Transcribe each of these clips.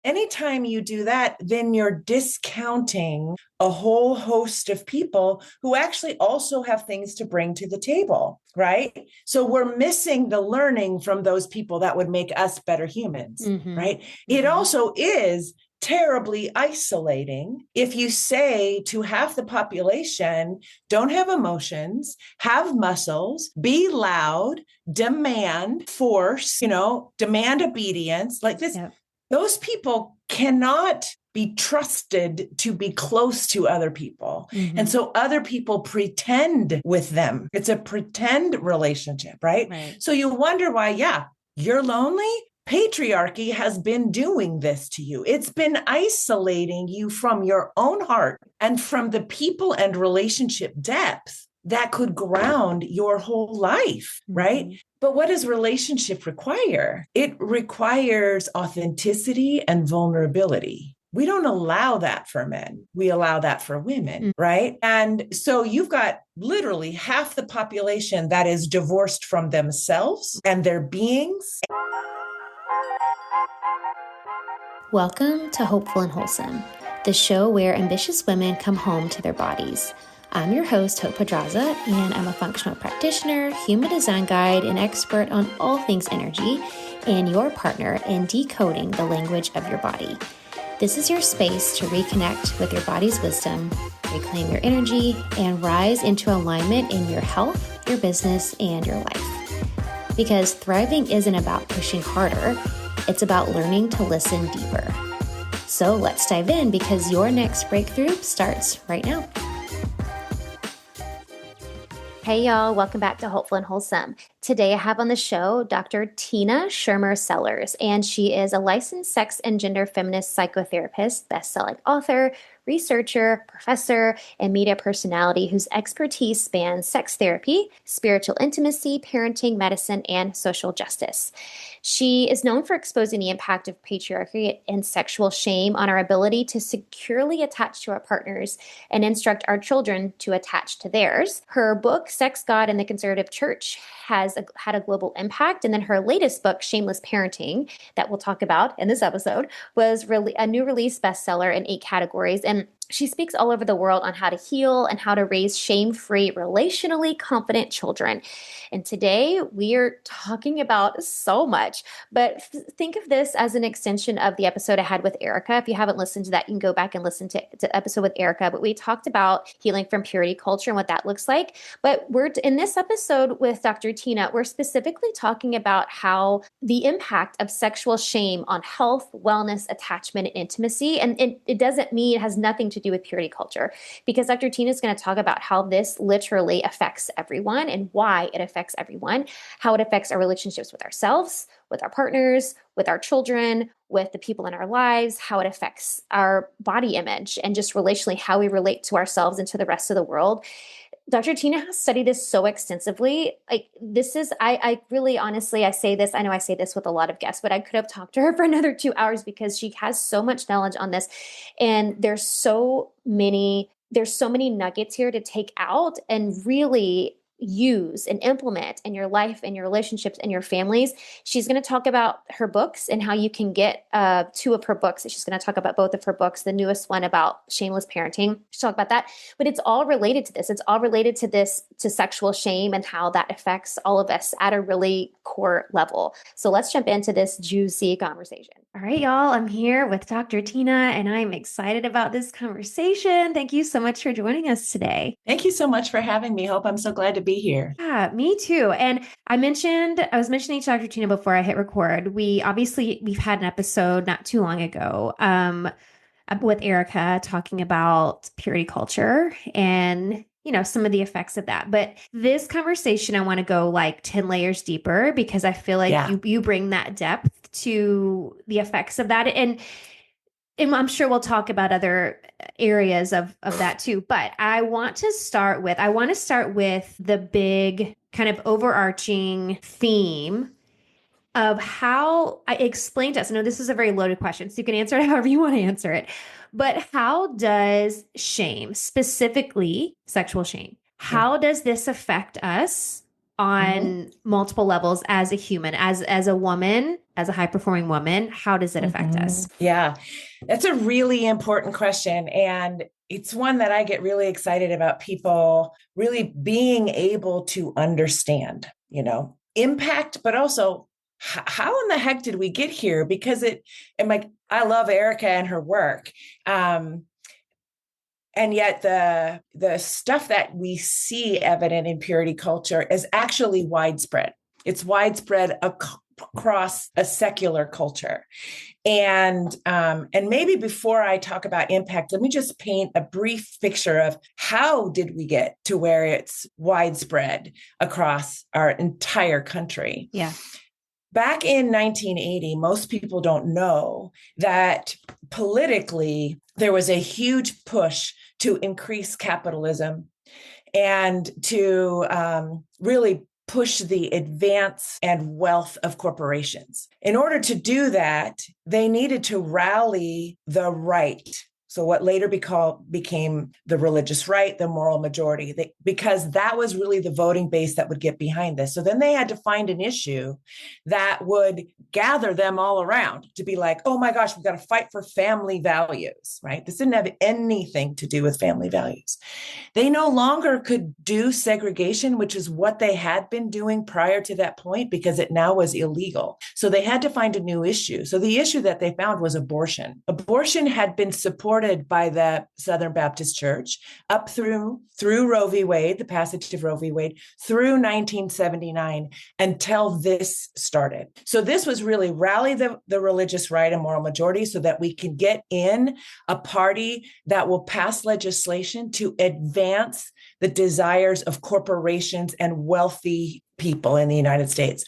anytime you do that, then you're discounting a whole host of people who actually also have things to bring to the table, right? So we're missing the learning from those people that would make us better humans, right? It also is terribly isolating if you say to half the population, don't have emotions, have muscles, be loud, demand force, demand obedience like this. Yep. Those people cannot be trusted to be close to other people. And so other people pretend with them. It's a pretend relationship, right? So you wonder why, you're lonely. Patriarchy has been doing this to you. It's been isolating you from your own heart and from the people and relationship depth that could ground your whole life, right? But what does relationship require? It requires authenticity and vulnerability. We don't allow that for men. We allow that for women, right? And so you've got literally half the population that is divorced from themselves and their beings. Welcome to Hopeful and Wholesome, the show where ambitious women come home to their bodies. I'm your host, Hope Pedraza, and I'm a functional practitioner, human design guide, and expert on all things energy, and your partner in decoding the language of your body. This is your space to reconnect with your body's wisdom, reclaim your energy, and rise into alignment in your health, your business, and your life. Because thriving isn't about pushing harder, it's about learning to listen deeper. So let's dive in because your next breakthrough starts right now. Hey y'all, welcome back to Hopeful and Wholesome. Today I have on the show Dr. Tina Schermer Sellers, and she is a licensed sex and gender feminist psychotherapist, best-selling author, researcher, professor, and media personality whose expertise spans sex therapy, spiritual intimacy, parenting, medicine, and social justice. She is known for exposing the impact of patriarchy and sexual shame on our ability to securely attach to our partners and instruct our children to attach to theirs. Her book, Sex, God, and the Conservative Church, has had a global impact. And then her latest book, Shameless Parenting, that we'll talk about in this episode, was really a new release bestseller in 8 categories. And she speaks all over the world on how to heal and how to raise shame-free, relationally confident children. And today we are talking about so much, but think of this as an extension of the episode I had with Erica. If you haven't listened to that, you can go back and listen to the episode with Erica, but we talked about healing from purity culture and what that looks like. But we're in this episode with Dr. Tina, we're specifically talking about how the impact of sexual shame on health, wellness, attachment, and intimacy. And it doesn't mean it has nothing to do with purity culture, because Dr. Tina is going to talk about how this literally affects everyone and why it affects everyone, how it affects our relationships with ourselves, with our partners, with our children, with the people in our lives, how it affects our body image, and just relationally how we relate to ourselves and to the rest of the world. Dr. Tina has studied this so extensively. I really honestly, I say this, I know I say this with a lot of guests, but I could have talked to her for another 2 hours because she has so much knowledge on this. And there's so many nuggets here to take out and really use and implement in your life and your relationships and your families. She's going to talk about her books and how you can get 2 of her books. She's going to talk about both of her books, the newest one about shameless parenting. She'll talk about that, but it's all related to this. It's all related to this, to sexual shame and how that affects all of us at a really core level. So let's jump into this juicy conversation. All right, y'all, I'm here with Dr. Tina and I'm excited about this conversation. Thank you so much for joining us today. Thank you so much for having me, Hope. I'm so glad to be here. Yeah, me too. And I was mentioning to Dr. Tina before I hit record. We've had an episode not too long ago with Erica talking about purity culture and, some of the effects of that. But this conversation, I want to go like 10 layers deeper because I feel like you bring that depth to the effects of that. And I'm sure we'll talk about other areas of that too. But I want to start with the big kind of overarching theme of how I explained to us. I know this is a very loaded question, so you can answer it however you want to answer it. But how does shame, specifically sexual shame, how does this affect us on multiple levels as a human, as a woman, as a high-performing woman? How does it affect us? Yeah, that's a really important question. And it's one that I get really excited about people really being able to understand, impact, but also how in the heck did we get here? Because I love Erica and her work. And yet the stuff that we see evident in purity culture is actually widespread. It's widespread across a secular culture. And maybe before I talk about impact, let me just paint a brief picture of how did we get to where it's widespread across our entire country. Yeah. Back in 1980, most people don't know that politically there was a huge push to increase capitalism and to really push the advance and wealth of corporations. In order to do that, they needed to rally the right. So what later became the religious right, the moral majority, because that was really the voting base that would get behind this. So then they had to find an issue that would gather them all around to be like, oh my gosh, we've got to fight for family values, right? This didn't have anything to do with family values. They no longer could do segregation, which is what they had been doing prior to that point, because it now was illegal. So they had to find a new issue. So the issue that they found was abortion. Abortion had been supported by the Southern Baptist Church up through Roe v. Wade, the passage of Roe v. Wade, through 1979 until this started. So this was really rally the religious right and moral majority so that we can get in a party that will pass legislation to advance the desires of corporations and wealthy people in the United States.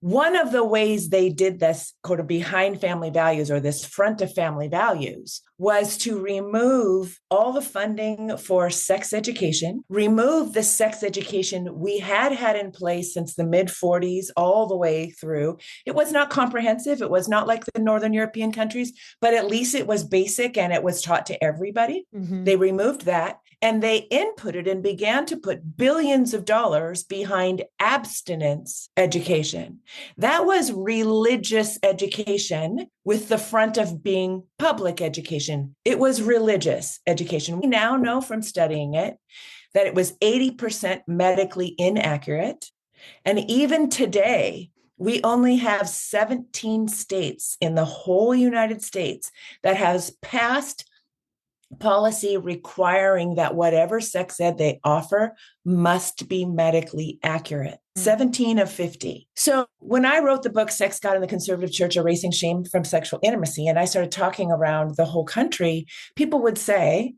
One of the ways they did this sort of behind family values, or this front of family values, was to remove all the funding for sex education, remove the sex education we had in place since the mid-40s all the way through. It was not comprehensive. It was not like the Northern European countries, but at least it was basic and it was taught to everybody. Mm-hmm. They removed that. And they inputted and began to put billions of dollars behind abstinence education. That was religious education with the front of being public education. It was religious education. We now know from studying it that it was 80% medically inaccurate. And even today, we only have 17 states in the whole United States that has passed policy requiring that whatever sex ed they offer must be medically accurate. 17 of 50. So when I wrote the book, Sex, God, and the Conservative Church, Erasing Shame from Sexual Intimacy, and I started talking around the whole country, people would say,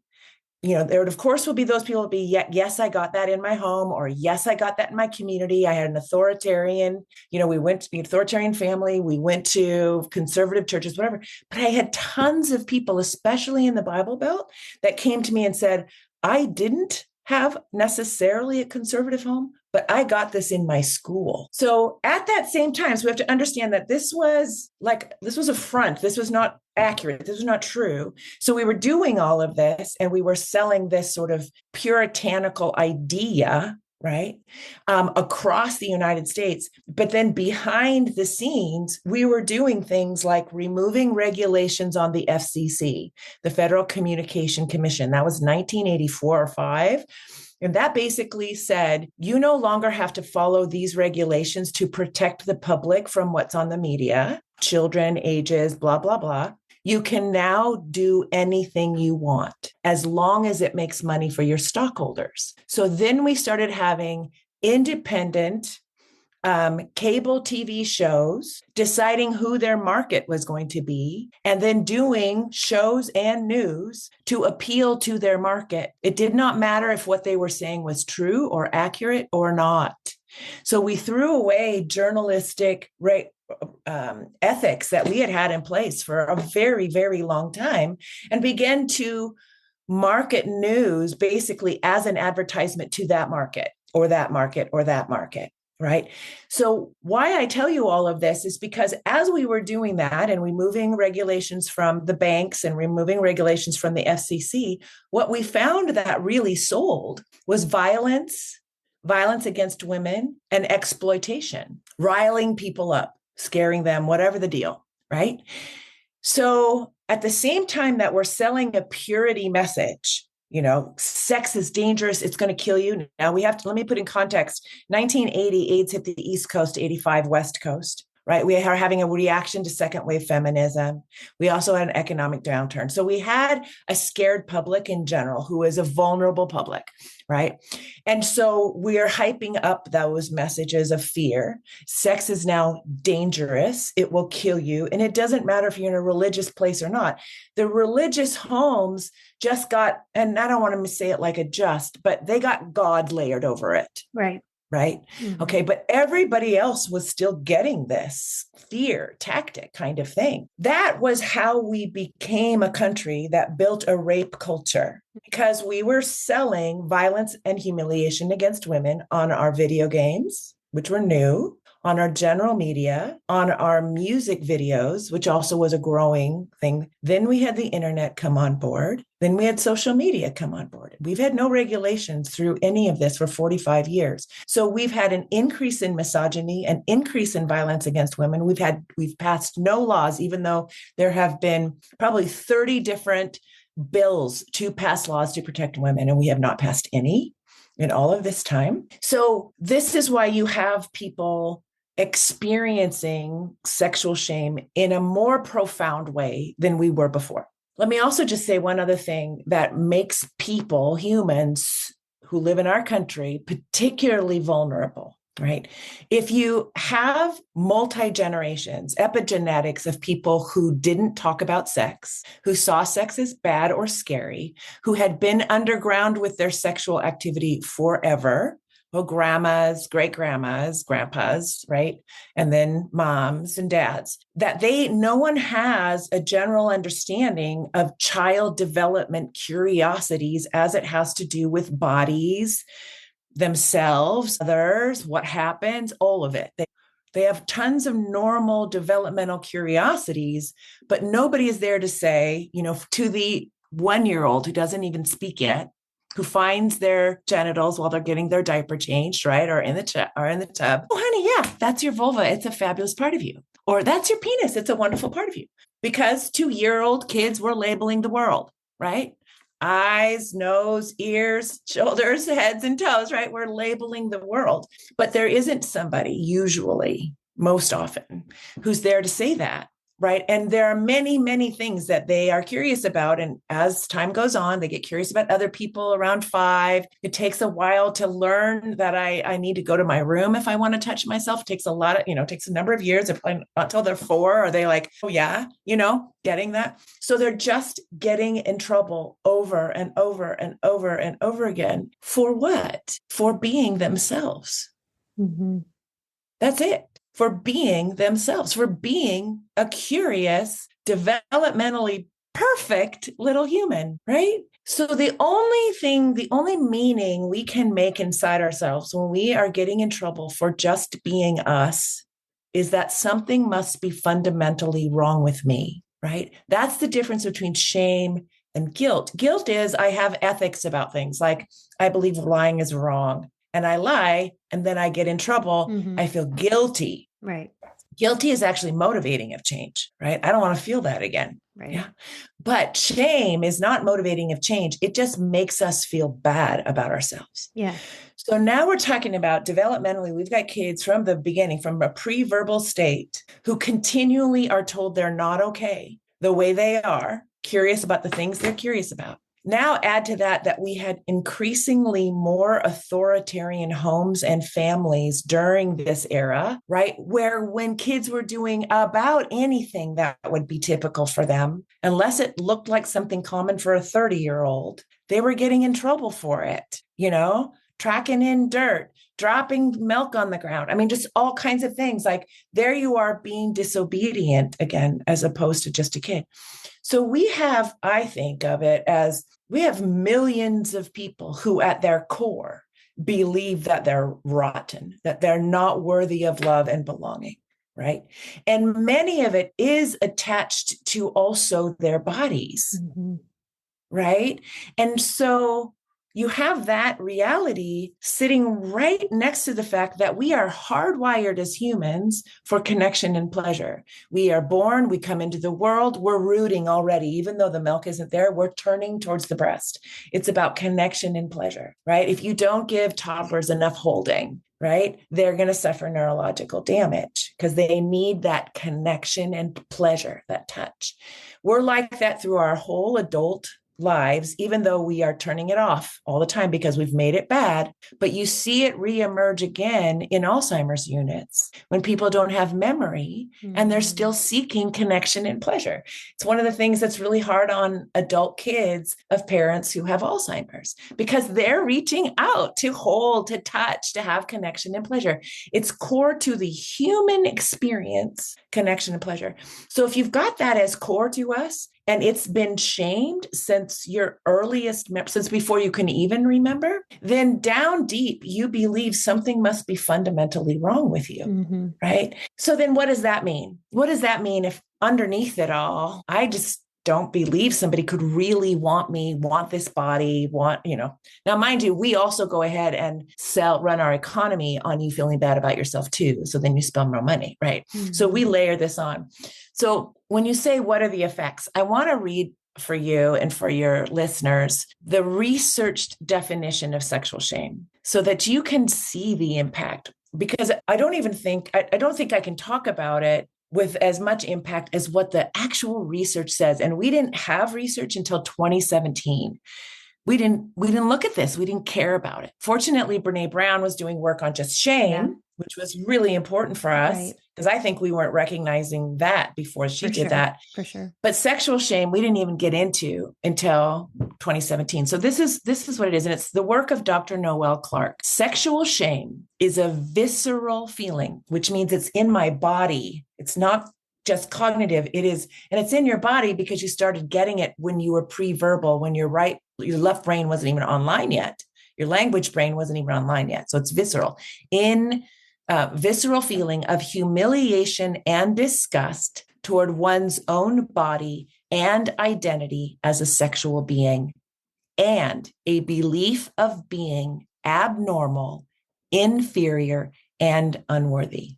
there would, of course, will be those people would be, yes, I got that in my home, or yes, I got that in my community. I had an authoritarian, we went to the authoritarian family, we went to conservative churches, whatever. But I had tons of people, especially in the Bible Belt, that came to me and said, I didn't have necessarily a conservative home, but I got this in my school. So at that same time, so we have to understand that this was a front. This was not accurate. This was not true. So we were doing all of this and we were selling this sort of puritanical idea, right, across the United States. But then behind the scenes, we were doing things like removing regulations on the FCC, the Federal Communication Commission. That was 1984 or 5. And that basically said, you no longer have to follow these regulations to protect the public from what's on the media, children, ages, blah, blah, blah. You can now do anything you want as long as it makes money for your stockholders. So then we started having independent cable TV shows, deciding who their market was going to be, and then doing shows and news to appeal to their market. It did not matter if what they were saying was true or accurate or not. So we threw away journalistic ethics that we had in place for a very, very long time and began to market news basically as an advertisement to that market or that market or that market. Right. So why I tell you all of this is because as we were doing that and removing regulations from the banks and removing regulations from the FCC, what we found that really sold was violence, violence against women, and exploitation, riling people up, scaring them, whatever the deal, right? So at the same time that we're selling a purity message, sex is dangerous, it's going to kill you. Now let me put in context, 1980, AIDS hit the East Coast, 85 West Coast. Right. We are having a reaction to second wave feminism. We also had an economic downturn. So we had a scared public in general who is a vulnerable public. Right. And so we are hyping up those messages of fear. Sex is now dangerous. It will kill you. And it doesn't matter if you're in a religious place or not. The religious homes just got, and I don't want to say it like a just, but they got God layered over it. Right. Right. Mm-hmm. Okay. But everybody else was still getting this fear tactic kind of thing. That was how we became a country that built a rape culture, because we were selling violence and humiliation against women on our video games, which were new, on our general media, on our music videos, which also was a growing thing. Then we had the internet come on board. Then we had social media come on board. We've had no regulations through any of this for 45 years. So we've had an increase in misogyny, an increase in violence against women. We've passed no laws, even though there have been probably 30 different bills to pass laws to protect women, and we have not passed any in all of this time. So this is why you have people experiencing sexual shame in a more profound way than we were before. Let me also just say one other thing that makes people, humans who live in our country, particularly vulnerable, right? If you have multi-generations, epigenetics of people who didn't talk about sex, who saw sex as bad or scary, who had been underground with their sexual activity forever, well, grandmas, great grandmas, grandpas, right? And then moms and dads, that no one has a general understanding of child development curiosities as it has to do with bodies, themselves, others, what happens, all of it. They have tons of normal developmental curiosities, but nobody is there to say, to the 1-year-old who doesn't even speak yet, who finds their genitals while they're getting their diaper changed, right? Or in the tub. Oh, honey, yeah, that's your vulva. It's a fabulous part of you. Or that's your penis. It's a wonderful part of you. Because 2-year-old kids were labeling the world, right? Eyes, nose, ears, shoulders, heads, and toes, right? We're labeling the world. But there isn't somebody, usually, most often, who's there to say that. Right. And there are many, many things that they are curious about. And as time goes on, they get curious about other people around 5. It takes a while to learn that I need to go to my room if I want to touch myself. It takes a lot of, it takes a number of years. Not until they're 4 are they like, oh, yeah, getting that. So they're just getting in trouble over and over and over and over again. For what? For being themselves. Mm-hmm. That's it. For being themselves, for being a curious, developmentally perfect little human, right? So the only meaning we can make inside ourselves when we are getting in trouble for just being us is that something must be fundamentally wrong with me, right? That's the difference between shame and guilt. Guilt is I have ethics about things, like I believe lying is wrong. And I lie, and then I get in trouble. Mm-hmm. I feel guilty. Right. Guilty is actually motivating of change, right? I don't want to feel that again. Right. Yeah. But shame is not motivating of change. It just makes us feel bad about ourselves. Yeah. So now we're talking about developmentally, we've got kids from the beginning, from a pre-verbal state, who continually are told they're not okay the way they are, curious about the things they're curious about. Now add to that we had increasingly more authoritarian homes and families during this era, right? Where when kids were doing about anything that would be typical for them, unless it looked like something common for a 30-year-old, they were getting in trouble for it, tracking in dirt, dropping milk on the ground. I mean, just all kinds of things. Like there you are being disobedient again, as opposed to just a kid. So I think of it as we have millions of people who at their core believe that they're rotten, that they're not worthy of love and belonging, right? And many of it is attached to also their bodies, mm-hmm. right? And so you have that reality sitting right next to the fact that we are hardwired as humans for connection and pleasure. We are born, we come into the world, we're rooting already. Even though the milk isn't there, we're turning towards the breast. It's about connection and pleasure, right? If you don't give toddlers enough holding, right, they're going to suffer neurological damage because they need that connection and pleasure, that touch. We're like that through our whole adult lives, even though we are turning it off all the time because we've made it bad. But you see it reemerge again in Alzheimer's units when people don't have memory and they're still seeking connection and pleasure. It's one of the things that's really hard on adult kids of parents who have Alzheimer's because they're reaching out to hold, to touch, to have connection and pleasure. It's core to the human experience, connection and pleasure. So if you've got that as core to us, and it's been shamed since your earliest, since before you can even remember, then down deep, you believe something must be fundamentally wrong with you, right? So then what does that mean? What does that mean if underneath it all, I just don't believe somebody could really want me, want this body, Now, mind you, we also go ahead and run our economy on you feeling bad about yourself too. So then you spend more money, right? So we layer this on. So when you say, what are the effects? I want to read for you and for your listeners the researched definition of sexual shame so that you can see the impact. Because I don't think I can talk about it with as much impact as what the actual research says. And we didn't have research until 2017. We didn't look at this. We didn't care about it. Fortunately, Brene Brown was doing work on just shame, which was really important for us because I think we weren't recognizing that before she did that. For sure. But sexual shame, we didn't even get into until 2017. So this is what it is. And it's the work of Dr. Noel Clarke. Sexual shame is a visceral feeling, which means it's in my body. It's not just cognitive. It is, and it's in your body because you started getting it when you were pre-verbal, when your left brain wasn't even online yet. Your language brain wasn't even online yet. So it's visceral. Visceral feeling of humiliation and disgust toward one's own body and identity as a sexual being, and a belief of being abnormal, inferior, and unworthy.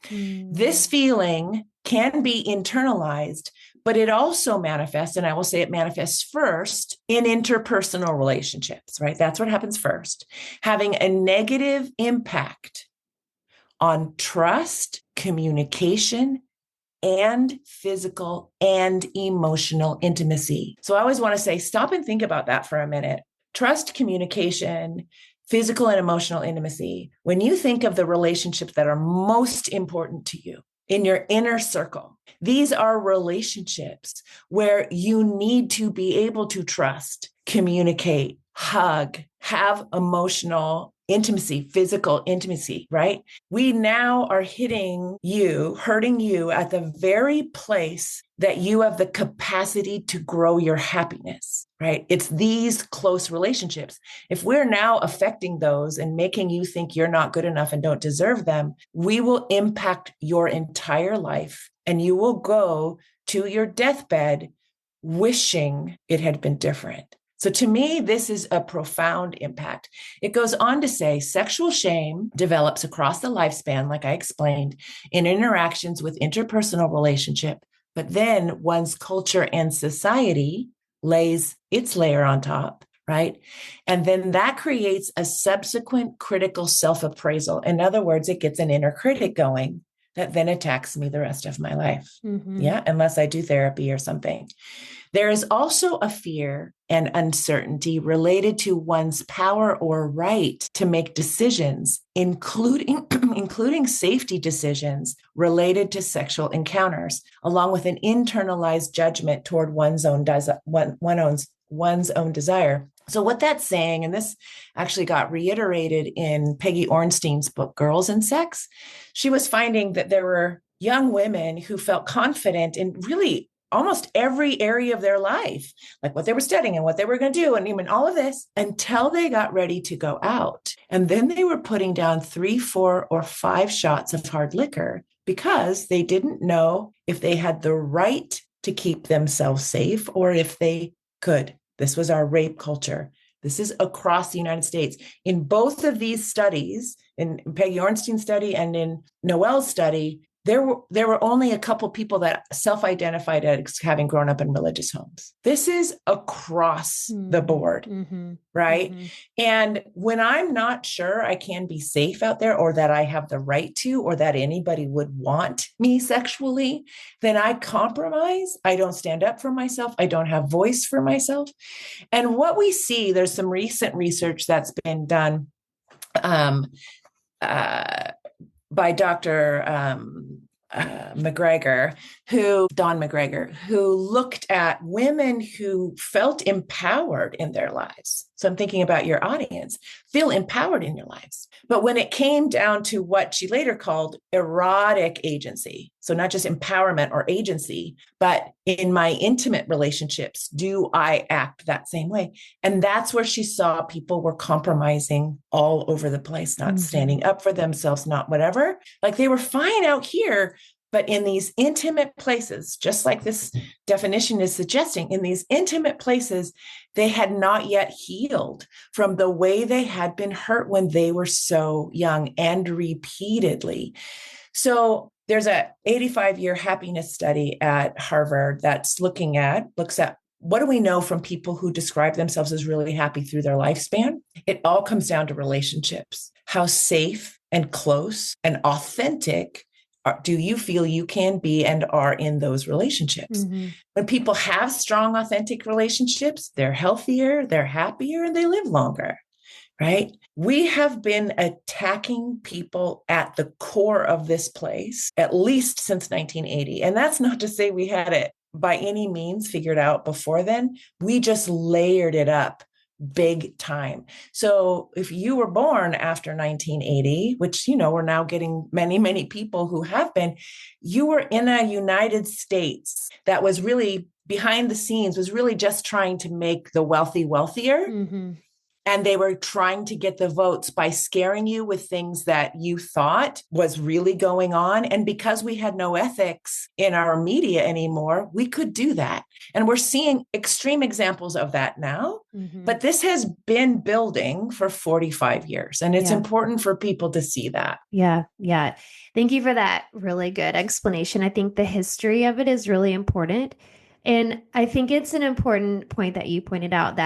This feeling can be internalized, but it also manifests, and I will say it manifests first in interpersonal relationships, right? That's what happens first, having a negative impact on trust, communication, and physical and emotional intimacy. So I always want to say, stop and think about that for a minute. Trust, communication, physical and emotional intimacy. When you think of the relationships that are most important to you in your inner circle, these are relationships where you need to be able to trust, communicate, hug, have emotional intimacy, physical intimacy, right? We now are hurting you at the very place that you have the capacity to grow your happiness, right? It's these close relationships. If we're now affecting those and making you think you're not good enough and don't deserve them, we will impact your entire life and you will go to your deathbed wishing it had been different. So to me, this is a profound impact. It goes on to say sexual shame develops across the lifespan, like I explained, in interactions with interpersonal relationship, but then one's culture and society lays its layer on top, right? And then that creates a subsequent critical self-appraisal. In other words, it gets an inner critic going that then attacks me the rest of my life. Yeah, unless I do therapy or something. There is also a fear and uncertainty related to one's power or right to make decisions, including safety decisions related to sexual encounters, along with an internalized judgment toward one's own desire. So what that's saying, and this actually got reiterated in Peggy Ornstein's book, Girls and Sex, she was finding that there were young women who felt confident in really almost every area of their life, like what they were studying and what they were going to do, and even all of this, until they got ready to go out. And then they were putting down 3, 4, or 5 shots of hard liquor because they didn't know if they had the right to keep themselves safe or if they could. This was our rape culture. This is across the United States. In both of these studies, in Peggy Ornstein's study and in Noelle's study, there were only a couple people that self-identified as having grown up in religious homes. This is across the board, right? And when I'm not sure I can be safe out there, or that I have the right to, or that anybody would want me sexually, then I compromise. I don't stand up for myself. I don't have voice for myself. And what we see, there's some recent research that's been done by Dr. Don McGregor, who looked at women who felt empowered in their lives. So I'm thinking about your audience, feel empowered in your lives. But when it came down to what she later called erotic agency, so not just empowerment or agency, but in my intimate relationships, do I act that same way? And that's where she saw people were compromising all over the place, not standing up for themselves, not whatever. Like they were fine out here, but in these intimate places, just like this definition is suggesting, in these intimate places, they had not yet healed from the way they had been hurt when they were so young and repeatedly. So there's a 85-year happiness study at Harvard that's looks at what do we know from people who describe themselves as really happy through their lifespan? It all comes down to relationships. How safe and close and authentic do you feel you can be and are in those relationships? When people have strong, authentic relationships, they're healthier, they're happier, and they live longer, right? We have been attacking people at the core of this place, at least since 1980. And that's not to say we had it by any means figured out before then. We just layered it up big time. So if you were born after 1980, which, we're now getting many, many people who have been, you were in a United States that was really behind the scenes, was really just trying to make the wealthy wealthier. And they were trying to get the votes by scaring you with things that you thought was really going on. And because we had no ethics in our media anymore, we could do that. And we're seeing extreme examples of that now. But this has been building for 45 years. And it's important for people to see that. Yeah. Thank you for that really good explanation. I think the history of it is really important. And I think it's an important point that you pointed out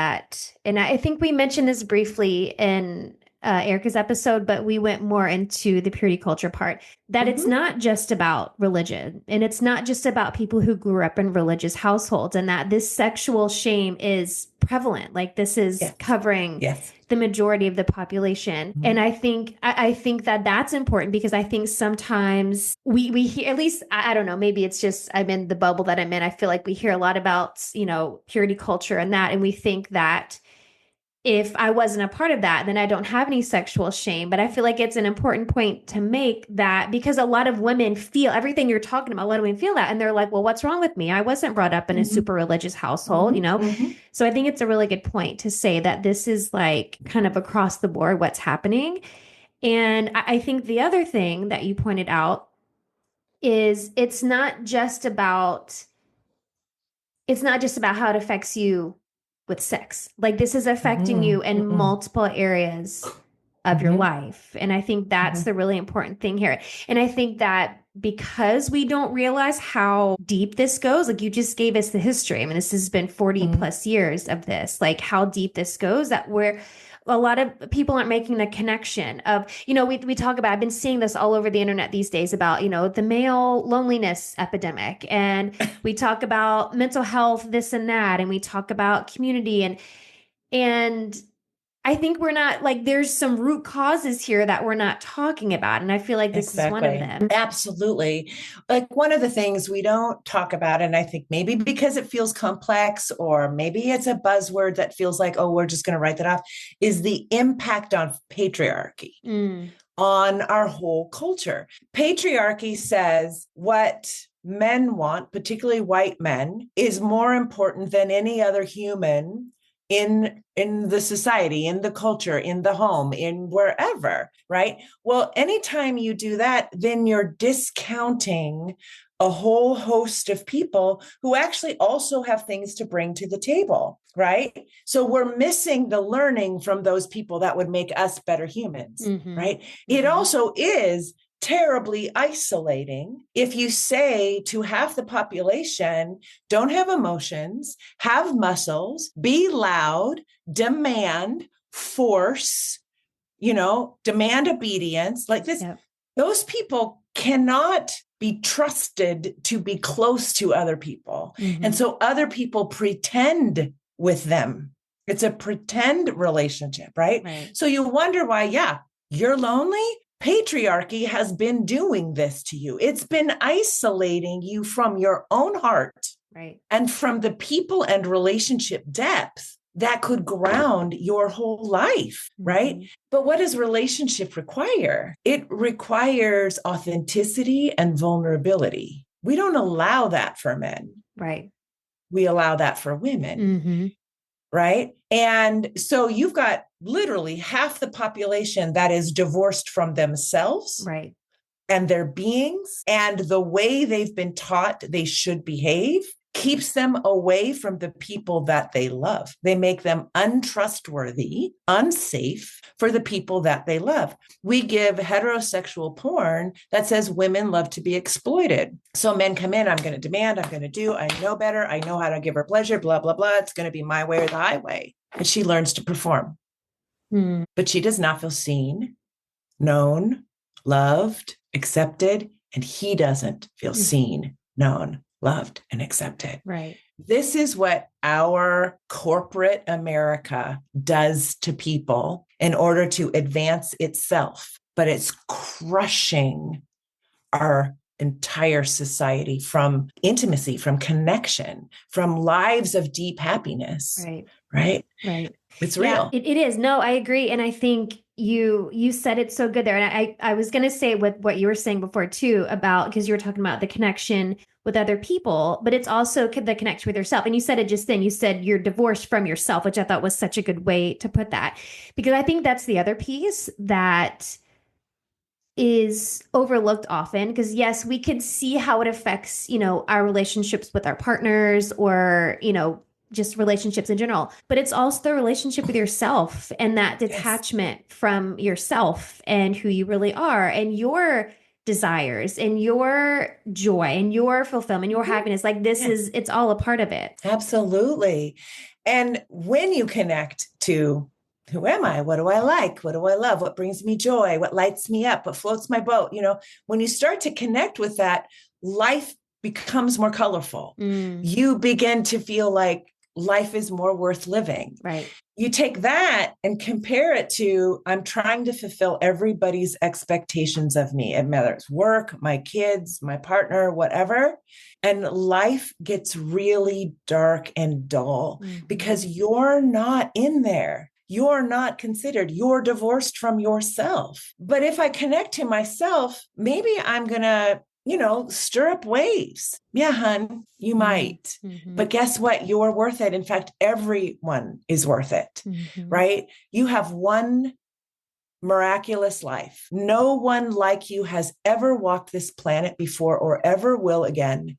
and I think we mentioned this briefly in Erica's episode, but we went more into the purity culture part, that it's not just about religion, and it's not just about people who grew up in religious households, and that this sexual shame is prevalent. Like this is covering the majority of the population. And I think that that's important, because I think sometimes we hear, at least, I don't know, maybe it's just, I'm in the bubble that I'm in. I feel like we hear a lot about, purity culture and that, and we think that if I wasn't a part of that, then I don't have any sexual shame. But I feel like it's an important point to make, that because a lot of women feel everything you're talking about, a lot of women feel that. And they're like, well, what's wrong with me? I wasn't brought up in a super religious household, So I think it's a really good point to say that this is like kind of across the board what's happening. And I think the other thing that you pointed out is it's not just about how it affects you with sex. Like this is affecting you in multiple areas of your life. And I think that's the really important thing here. And I think that because we don't realize how deep this goes, like you just gave us the history. I mean, this has been 40 plus years of this, like how deep this goes, that a lot of people aren't making the connection of, we talk about, I've been seeing this all over the internet these days about, the male loneliness epidemic. And we talk about mental health, this and that. And we talk about community and I think we're not, like, there's some root causes here that we're not talking about. And I feel like this is one of them. Absolutely. Like one of the things we don't talk about, and I think maybe because it feels complex, or maybe it's a buzzword that feels like, oh, we're just going to write that off, is the impact on patriarchy on our whole culture. Patriarchy says what men want, particularly white men, is more important than any other human in the society, in the culture, in the home, in wherever, right? Well, anytime you do that, then you're discounting a whole host of people who actually also have things to bring to the table, right? So we're missing the learning from those people that would make us better humans, right? It also is terribly isolating if you say to half the population, don't have emotions, have muscles, be loud, demand, force, demand obedience like this. Yep. Those people cannot be trusted to be close to other people. And so other people pretend with them. It's a pretend relationship, right? So you wonder why, you're lonely. Patriarchy has been doing this to you. It's been isolating you from your own heart, right? And from the people and relationship depth that could ground your whole life, right? But what does relationship require? It requires authenticity and vulnerability. We don't allow that for men. Right. We allow that for women. Right. And so you've got literally half the population that is divorced from themselves. Right. And their beings and the way they've been taught they should behave keeps them away from the people that they love. They make them untrustworthy, unsafe for the people that they love. We give heterosexual porn that says women love to be exploited. So men come in, I'm going to demand, I'm going to do, I know better, I know how to give her pleasure, blah, blah, blah. It's going to be my way or the highway. And she learns to perform. But she does not feel seen, known, loved, accepted, and he doesn't feel seen, known, loved, and accepted. Right. This is what our corporate America does to people in order to advance itself, but it's crushing our entire society from intimacy, from connection, from lives of deep happiness. Right. Right. Right. It's real. Yeah, it is. No, I agree. And I think you said it so good there. And I was going to say with what you were saying before too, about, because you were talking about the connection with other people, but it's also the connection with yourself. And you said it just then, you said you're divorced from yourself, which I thought was such a good way to put that, because I think that's the other piece that is overlooked often, because yes, we could see how it affects, our relationships with our partners or, just relationships in general, but it's also the relationship with yourself and that detachment from yourself and who you really are and your desires and your joy and your fulfillment, your happiness. Like this is, it's all a part of it. Absolutely. And when you connect to who am I? What do I like? What do I love? What brings me joy? What lights me up? What floats my boat? When you start to connect with that, life becomes more colorful. You begin to feel like life is more worth living. Right. You take that and compare it to, I'm trying to fulfill everybody's expectations of me, whether it's work, my kids, my partner, whatever. And life gets really dark and dull because you're not in there. You're not considered. You're divorced from yourself. But if I connect to myself, maybe I'm going to stir up waves. Yeah, hun, you might. But guess what? You're worth it. In fact, everyone is worth it, right? You have one miraculous life. No one like you has ever walked this planet before or ever will again.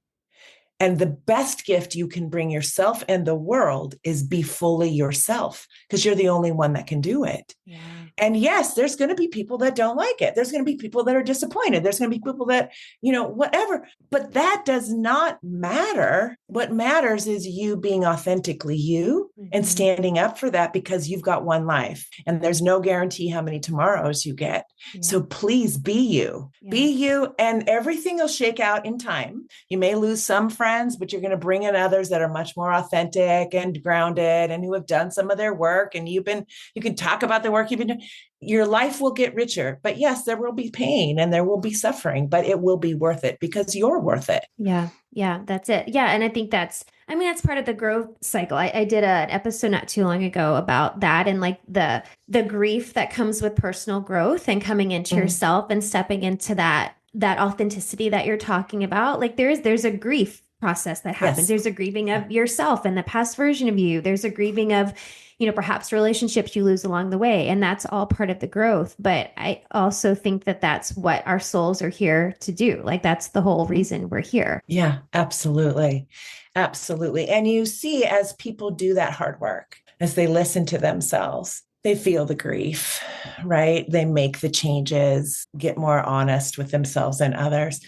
And the best gift you can bring yourself and the world is be fully yourself, because you're the only one that can do it. Yeah. And yes, there's going to be people that don't like it. There's going to be people that are disappointed. There's going to be people that, whatever. But that does not matter. What matters is you being authentically you and standing up for that, because you've got one life and there's no guarantee how many tomorrows you get. Yeah. So please be you. Yeah. Be you, and everything will shake out in time. You may lose some friends, but you're going to bring in others that are much more authentic and grounded and who have done some of their work. And you can talk about the work you've been doing. Your life will get richer. But yes, there will be pain and there will be suffering, but it will be worth it because you're worth it. Yeah. Yeah. That's it. Yeah. And I think that's part of the growth cycle. I did an episode not too long ago about that, and like the grief that comes with personal growth and coming into yourself and stepping into that authenticity that you're talking about. Like there's a grief process that happens. There's a grieving of yourself and the past version of you. There's a grieving of, perhaps relationships you lose along the way. And that's all part of the growth. But I also think that that's what our souls are here to do. Like that's the whole reason we're here. Yeah, absolutely. Absolutely. And you see, as people do that hard work, as they listen to themselves, they feel the grief, right? They make the changes, get more honest with themselves and others.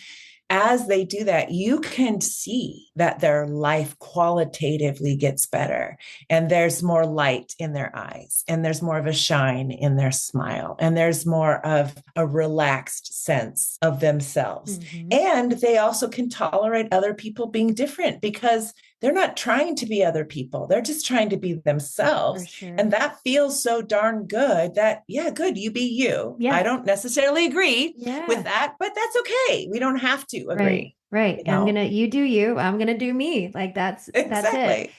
As they do that, you can see that their life qualitatively gets better, and there's more light in their eyes, and there's more of a shine in their smile, and there's more of a relaxed sense of themselves. Mm-hmm. And they also can tolerate other people being different because they're not trying to be other people. They're just trying to be themselves. Sure. And that feels so darn good that, yeah, good, you be you. Yeah. I don't necessarily agree with that, but that's okay. We don't have to agree. Right. You do you, I'm going to do me. Like that's it.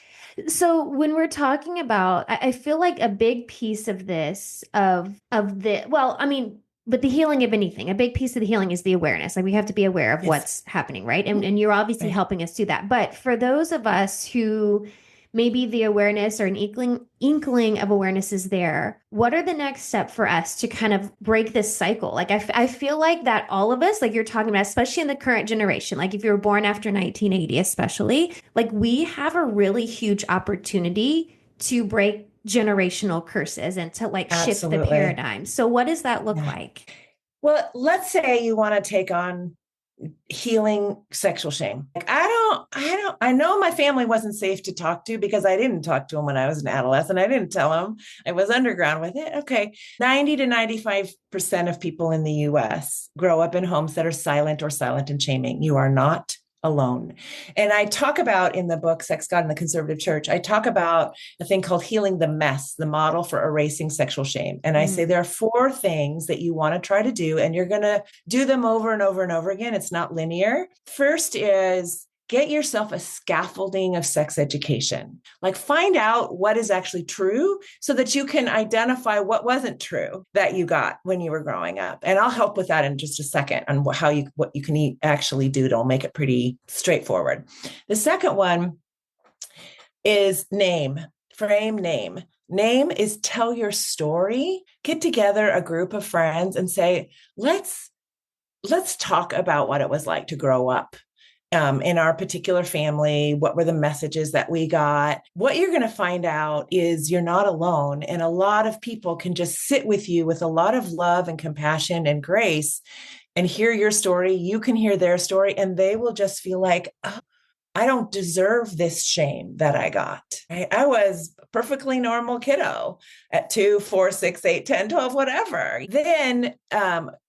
So when we're talking about, I feel like a big piece of this, but the healing of anything, a big piece of the healing is the awareness. Like we have to be aware of what's happening, right? And you're obviously helping us do that. But for those of us who maybe the awareness or an inkling of awareness is there, what are the next step for us to kind of break this cycle? Like I feel like that all of us, like you're talking about, especially in the current generation, like if you were born after 1980, especially, like we have a really huge opportunity to break generational curses and to like shift the paradigm. So what does that look like? Well, let's say you want to take on healing sexual shame. Like I know my family wasn't safe to talk to because I didn't talk to them when I was an adolescent. I didn't tell them. I was underground with it. Okay. 90 to 95% of people in the US grow up in homes that are silent or silent and shaming. You are not alone. And I talk about in the book, Sex, God, and the Conservative Church, I talk about a thing called healing the mess, the model for erasing sexual shame. And I say there are 4 things that you want to try to do, and you're going to do them over and over and over again. It's not linear. First is get yourself a scaffolding of sex education. Like find out what is actually true so that you can identify what wasn't true that you got when you were growing up. And I'll help with that in just a second on what you can actually do to make it pretty straightforward. The second one is frame name. Name is tell your story. Get together a group of friends and say, let's talk about what it was like to grow up. In our particular family, what were the messages that we got? What you're going to find out is you're not alone. And a lot of people can just sit with you with a lot of love and compassion and grace and hear your story. You can hear their story, and they will just feel like, oh, I don't deserve this shame that I got. Right? I was a perfectly normal kiddo at 2, 4, 6, 8, 10, 12, whatever. Then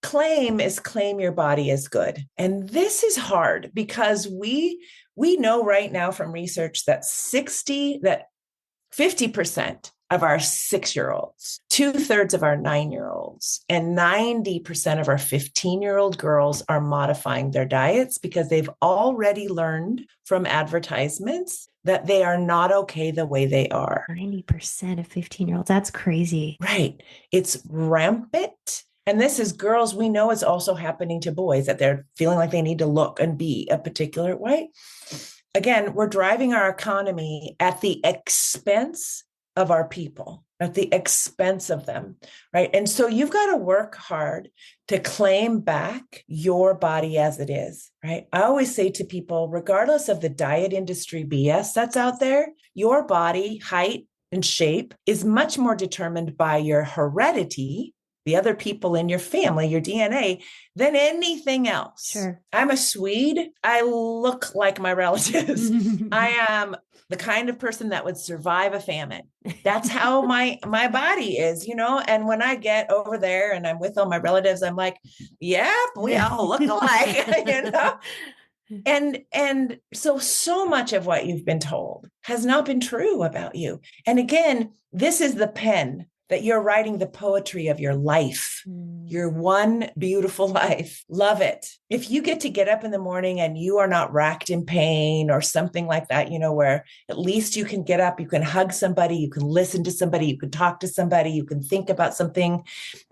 claim your body is good. And this is hard because we know right now from research that 50% of our 6-year-olds, 2/3 of our 9-year-olds, and 90% of our 15-year-old girls are modifying their diets because they've already learned from advertisements that they are not okay the way they are. 90% of 15-year-olds. That's crazy. Right. It's rampant. And this is girls. We know it's also happening to boys, that they're feeling like they need to look and be a particular way. Again, we're driving our economy at the expense of our people, at the expense of them, right? And so you've got to work hard to claim back your body as it is, right? I always say to people, regardless of the diet industry BS that's out there, your body height and shape is much more determined by your heredity, the other people in your family, your DNA, than anything else. Sure. I'm a Swede. I look like my relatives. I am the kind of person that would survive a famine. That's how my body is, and when I get over there and I'm with all my relatives, I'm like, yeah, we all look alike, And so much of what you've been told has not been true about you. And again, this is the pen that you're writing the poetry of your life, your one beautiful life. Love it. If you get up in the morning and you are not racked in pain or something like that, where at least you can get up, you can hug somebody, you can listen to somebody, you can talk to somebody, you can think about something,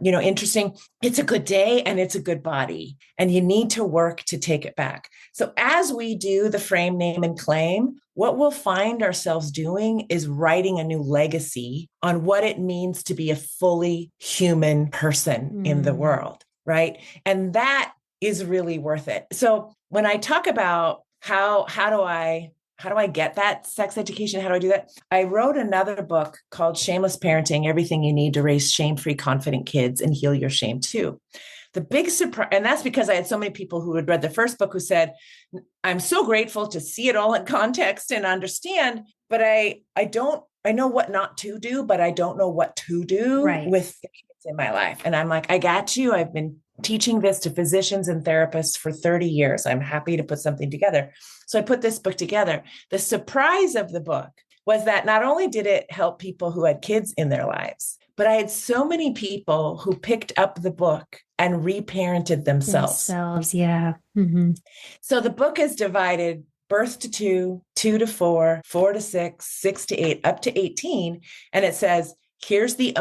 interesting. It's a good day and it's a good body, and you need to work to take it back. So as we do the frame, name, and claim, what we'll find ourselves doing is writing a new legacy on what it means to be a fully human person in the world, right? And that is really worth it. So when I talk about how do I get that sex education? How do I do that? I wrote another book called Shameless Parenting, Everything You Need to Raise Shame-Free, Confident Kids and Heal Your Shame Too. The big surprise, and that's because I had so many people who had read the first book who said, I'm so grateful to see it all in context and understand, but I know what not to do, but I don't know what to do with the kids in my life. And I'm like, I got you. I've been teaching this to physicians and therapists for 30 years. I'm happy to put something together. So I put this book together. The surprise of the book was that not only did it help people who had kids in their lives, but I had so many people who picked up the book and reparented themselves. Yeah. Mm-hmm. So the book is divided birth to 2, 2 to 4, 4 to 6, 6 to 8, up to 18. And it says, here's the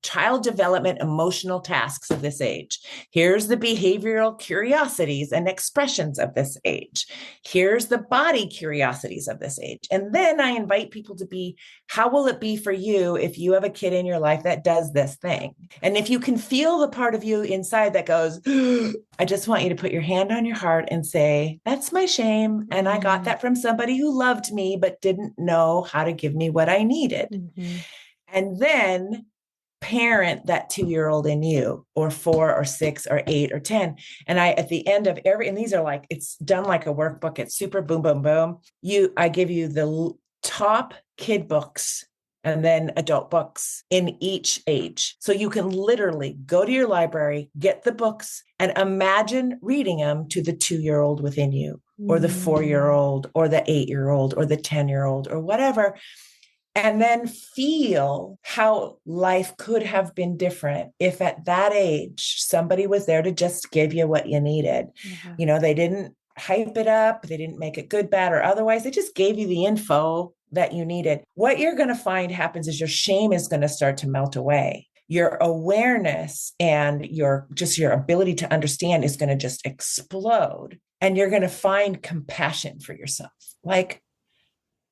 child development emotional tasks of this age. Here's the behavioral curiosities and expressions of this age. Here's the body curiosities of this age. And then I invite people to be, how will it be for you if you have a kid in your life that does this thing? And if you can feel the part of you inside that goes, I just want you to put your hand on your heart and say, that's my shame. And I got that from somebody who loved me, but didn't know how to give me what I needed. Mm-hmm. And then parent that 2-year-old in you, or 4 or 6 or 8 or 10. And I, at the end of and these are like, it's done like a workbook. It's super boom, boom, boom. I give you the top kid books and then adult books in each age. So you can literally go to your library, get the books, and imagine reading them to the 2-year-old within you, or the 4-year-old, or the 8-year-old, or the 10-year-old, or whatever. And then feel how life could have been different if at that age, somebody was there to just give you what you needed. Yeah. They didn't hype it up. They didn't make it good, bad, or otherwise. They just gave you the info that you needed. What you're going to find happens is your shame is going to start to melt away. Your awareness and your ability to understand is going to just explode. And you're going to find compassion for yourself. Like,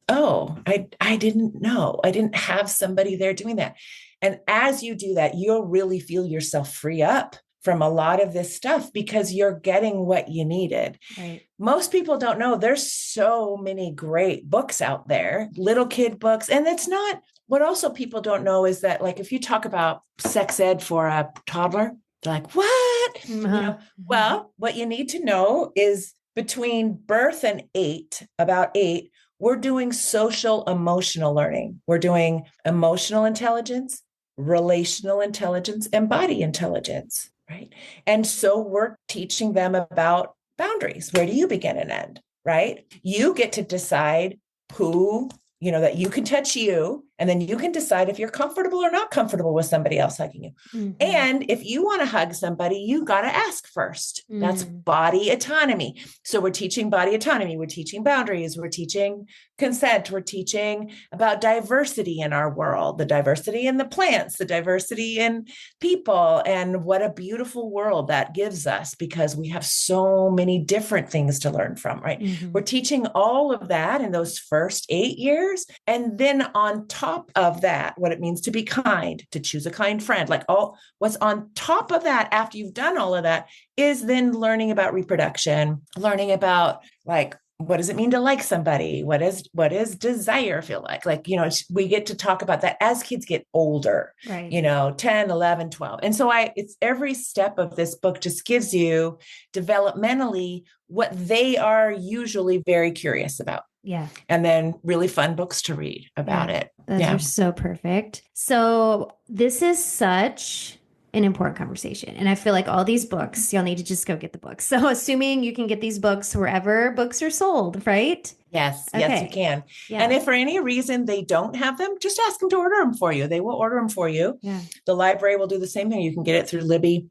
oh, I didn't know. I didn't have somebody there doing that. And as you do that, you'll really feel yourself free up from a lot of this stuff because you're getting what you needed. Right. Most people don't know there's so many great books out there, little kid books. And it's not, what also people don't know is that, like, if you talk about sex ed for a toddler, they're like, what? Uh-huh. Well, what you need to know is between birth and about 8, we're doing social emotional learning. We're doing emotional intelligence, relational intelligence, and body intelligence, right? And so we're teaching them about boundaries. Where do you begin and end, right? You get to decide who, that you can touch you, and then you can decide if you're comfortable or not comfortable with somebody else hugging you. Mm-hmm. And if you want to hug somebody, you got to ask first. Mm-hmm. That's body autonomy. So we're teaching body autonomy. We're teaching boundaries. We're teaching consent. We're teaching about diversity in our world, the diversity in the plants, the diversity in people, and what a beautiful world that gives us because we have so many different things to learn from, right? Mm-hmm. We're teaching all of that in those first 8 years. And then on top of that, what it means to be kind, to choose a kind friend, like all what's on top of that after you've done all of that is then learning about reproduction, learning about like, what does it mean to like somebody? What is desire feel like? Like, we get to talk about that as kids get older, right? 10, 11, 12. And so it's every step of this book just gives you developmentally what they are usually very curious about. Yeah. And then really fun books to read about it. Those are so perfect. So this is such an important conversation. And I feel like all these books, y'all need to just go get the books. So assuming you can get these books wherever books are sold, right? Yes, Okay. yes, you can. Yeah. And if for any reason they don't have them, just ask them to order them for you. They will order them for you. Yeah. The library will do the same thing. You can get it through Libby.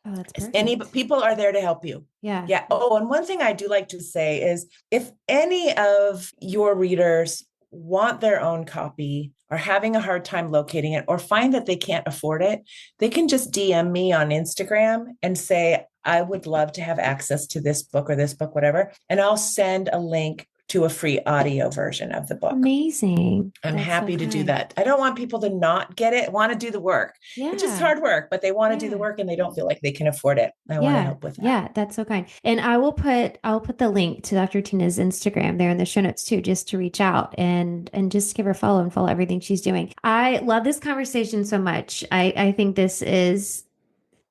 Oh, that's perfect. Any people are there to help you. Yeah. Yeah. Oh, and one thing I do like to say is if any of your readers want their own copy, are having a hard time locating it, or find that they can't afford it, they can just DM me on Instagram and say, I would love to have access to this book or this book, whatever. And I'll send a link to a free audio version of the book. Amazing. I'm happy to do that. I don't want people to not get it, want to do the work. Yeah. It's just hard work, but they want to do the work and they don't feel like they can afford it. I want to help with that. Yeah, that's so kind. And I'll put the link to Dr. Tina's Instagram there in the show notes too, just to reach out and just give her a follow and follow everything she's doing. I love this conversation so much. I think this is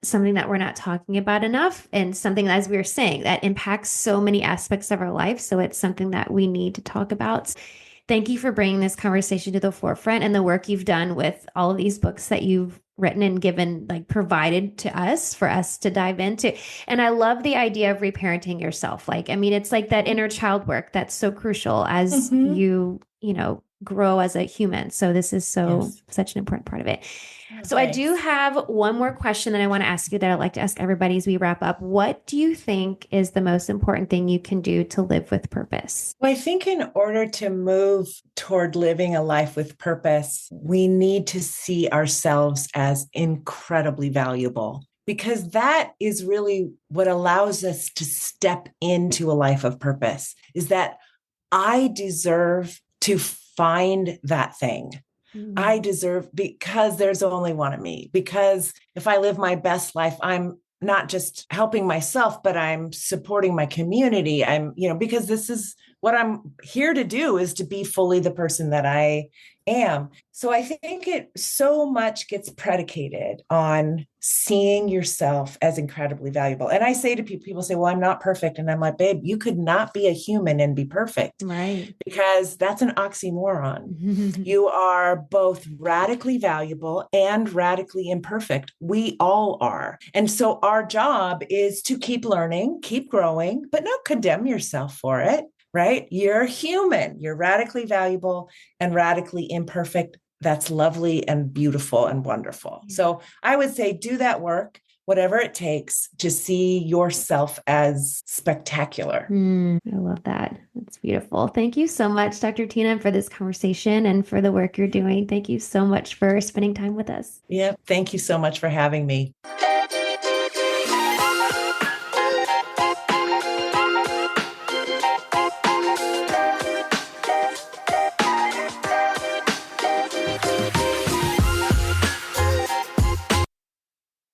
something that we're not talking about enough, and something, as we were saying, that impacts so many aspects of our life. So it's something that we need to talk about. Thank you for bringing this conversation to the forefront, and the work you've done with all of these books that you've written and given, like provided to us for us to dive into. And I love the idea of reparenting yourself. Like, I mean, it's like that inner child work that's so crucial as you grow as a human. So this is such an important part of it. So I do have one more question that I want to ask you that I'd like to ask everybody as we wrap up. What do you think is the most important thing you can do to live with purpose? Well, I think in order to move toward living a life with purpose, we need to see ourselves as incredibly valuable, because that is really what allows us to step into a life of purpose, is that I deserve to find that thing. I deserve, because there's only one of me, because if I live my best life, I'm not just helping myself, but I'm supporting my community. Because this is what I'm here to do, is to be fully the person that I am. So I think it so much gets predicated on seeing yourself as incredibly valuable. And I say to people say, well, I'm not perfect. And I'm like, babe, you could not be a human and be perfect. Right. Because that's an oxymoron. You are both radically valuable and radically imperfect. We all are. And so our job is to keep learning, keep growing, but not condemn yourself for it. Right? You're human. You're radically valuable and radically imperfect. That's lovely and beautiful and wonderful. So I would say do that work, whatever it takes, to see yourself as spectacular. I love that. That's beautiful. Thank you so much, Dr. Tina, for this conversation and for the work you're doing. Thank you so much for spending time with us. Yeah. Thank you so much for having me.